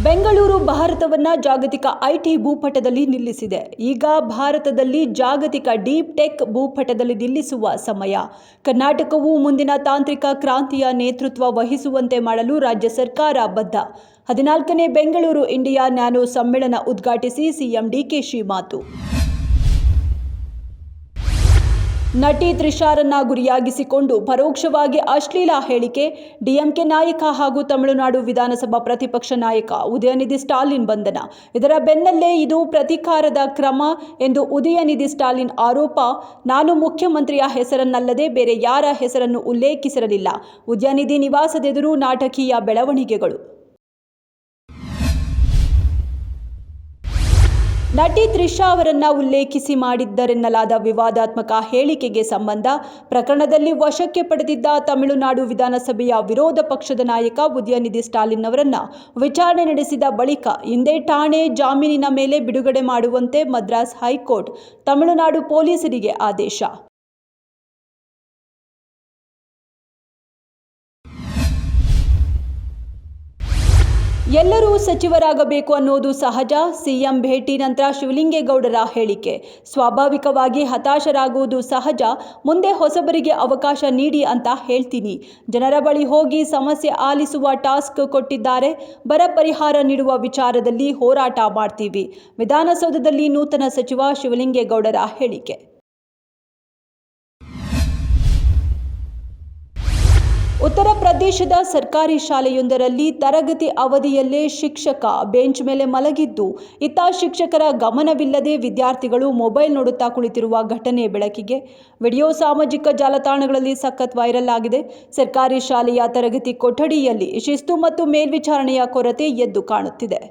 ಬೆಂಗಳೂರು ಭಾರತವನ್ನು ಜಾಗತಿಕ ಐಟಿ ಭೂಪಟದಲ್ಲಿ ನಿಲ್ಲಿಸಿದೆ. ಈಗ ಭಾರತದಲ್ಲಿ ಜಾಗತಿಕ ಡೀಪ್ ಟೆಕ್ ಭೂಪಟದಲ್ಲಿ ನಿಲ್ಲಿಸುವ ಸಮಯ. ಕರ್ನಾಟಕವು ಮುಂದಿನ ತಾಂತ್ರಿಕ ಕ್ರಾಂತಿಯ ನೇತೃತ್ವ ವಹಿಸುವಂತೆ ಮಾಡಲು ರಾಜ್ಯ ಸರ್ಕಾರ ಬದ್ಧ. 14ನೇ ಬೆಂಗಳೂರು ಇಂಡಿಯಾ ನ್ಯಾನೋ ಸಮ್ಮೇಳನ ಉದ್ಘಾಟಿಸಿ ಸಿಎಂ ಡಿಕೆಶಿ ಮಾತು. ನಟಿ ತ್ರಿಷಾರನ್ನ ಗುರಿಯಾಗಿಸಿಕೊಂಡು ಪರೋಕ್ಷವಾಗಿ ಅಶ್ಲೀಲ ಹೇಳಿಕೆ. ಡಿಎಂಕೆ ನಾಯಕ ಹಾಗೂ ತಮಿಳುನಾಡು ವಿಧಾನಸಭಾ ಪ್ರತಿಪಕ್ಷ ನಾಯಕ ಉದಯನಿಧಿ ಸ್ಟಾಲಿನ್ ಬಂಧನ. ಇದರ ಬೆನ್ನಲ್ಲೇ ಇದು ಪ್ರತೀಕಾರದ ಕ್ರಮ ಎಂದು ಉದಯನಿಧಿ ಸ್ಟಾಲಿನ್ ಆರೋಪ. ನಾನು ಮುಖ್ಯಮಂತ್ರಿಯ ಹೆಸರನ್ನಲ್ಲದೆ ಬೇರೆ ಯಾರ ಹೆಸರನ್ನು ಉಲ್ಲೇಖಿಸಿರಲಿಲ್ಲ. ಉದಯನಿಧಿ ನಿವಾಸದೆದುರು ನಾಟಕೀಯ ಬೆಳವಣಿಗೆಗಳು. ನಟಿ ತ್ರಿಷಾ ಅವರನ್ನ ಉಲ್ಲೇಖಿಸಿ ಮಾಡಿದ್ದರೆನ್ನಲಾದ ವಿವಾದಾತ್ಮಕ ಹೇಳಿಕೆಗೆ ಸಂಬಂಧ ಪ್ರಕರಣದಲ್ಲಿ ವಶಕ್ಕೆ ಪಡೆದಿದ್ದ ತಮಿಳುನಾಡು ವಿಧಾನಸಭೆಯ ವಿರೋಧ ಪಕ್ಷದ ನಾಯಕ ಉದಯನಿಧಿ ಸ್ಟಾಲಿನ್ ಅವರನ್ನ ವಿಚಾರಣೆ ನಡೆಸಿದ ಬಳಿಕ ಇಂದೇ ಠಾಣೆ ಜಾಮೀನಿನ ಮೇಲೆ ಬಿಡುಗಡೆ ಮಾಡುವಂತೆ ಮದ್ರಾಸ್ ಹೈಕೋರ್ಟ್ ತಮಿಳುನಾಡು ಪೊಲೀಸರಿಗೆ ಆದೇಶ. ಎಲ್ಲರೂ ಸಚಿವರಾಗಬೇಕು ಅನ್ನೋದು ಸಹಜ. ಸಿಎಂ ಭೇಟಿ ನಂತರ ಶಿವಲಿಂಗೇಗೌಡರ ಹೇಳಿಕೆ. ಸ್ವಾಭಾವಿಕವಾಗಿ ಹತಾಶರಾಗುವುದು ಸಹಜ. ಮುಂದೆ ಹೊಸಬರಿಗೆ ಅವಕಾಶ ನೀಡಿ ಅಂತ ಹೇಳ್ತೀನಿ. ಜನರ ಬಳಿ ಹೋಗಿ ಸಮಸ್ಯೆ ಆಲಿಸುವ ಟಾಸ್ಕ್ ಕೊಟ್ಟಿದ್ದಾರೆ. ಬರ ಪರಿಹಾರ ನೀಡುವ ವಿಚಾರದಲ್ಲಿ ಹೋರಾಟ ಮಾಡ್ತೀವಿ. ವಿಧಾನಸೌಧದಲ್ಲಿ ನೂತನ ಸಚಿವ ಶಿವಲಿಂಗೇಗೌಡರ ಹೇಳಿಕೆ. ಉತ್ತರ ಪ್ರದೇಶದ ಸರ್ಕಾರಿ ಶಾಲೆಯೊಂದರಲ್ಲಿ ತರಗತಿ ಅವಧಿಯಲ್ಲೇ ಶಿಕ್ಷಕ ಬೆಂಚ್ ಮೇಲೆ ಮಲಗಿದ್ದು, ಇತ್ತ ಶಿಕ್ಷಕರ ಗಮನವಿಲ್ಲದೆ ವಿದ್ಯಾರ್ಥಿಗಳು ಮೊಬೈಲ್ ನೋಡುತ್ತಾ ಕುಳಿತಿರುವ ಘಟನೆ ಬೆಳಕಿಗೆ. ವಿಡಿಯೋ ಸಾಮಾಜಿಕ ಜಾಲತಾಣಗಳಲ್ಲಿ ಸಖತ್ ವೈರಲ್ ಆಗಿದೆ. ಸರ್ಕಾರಿ ಶಾಲೆಯ ತರಗತಿ ಕೊಠಡಿಯಲ್ಲಿ ಶಿಸ್ತು ಮತ್ತು ಮೇಲ್ವಿಚಾರಣೆಯ ಕೊರತೆ ಎದ್ದು ಕಾಣುತ್ತಿದೆ.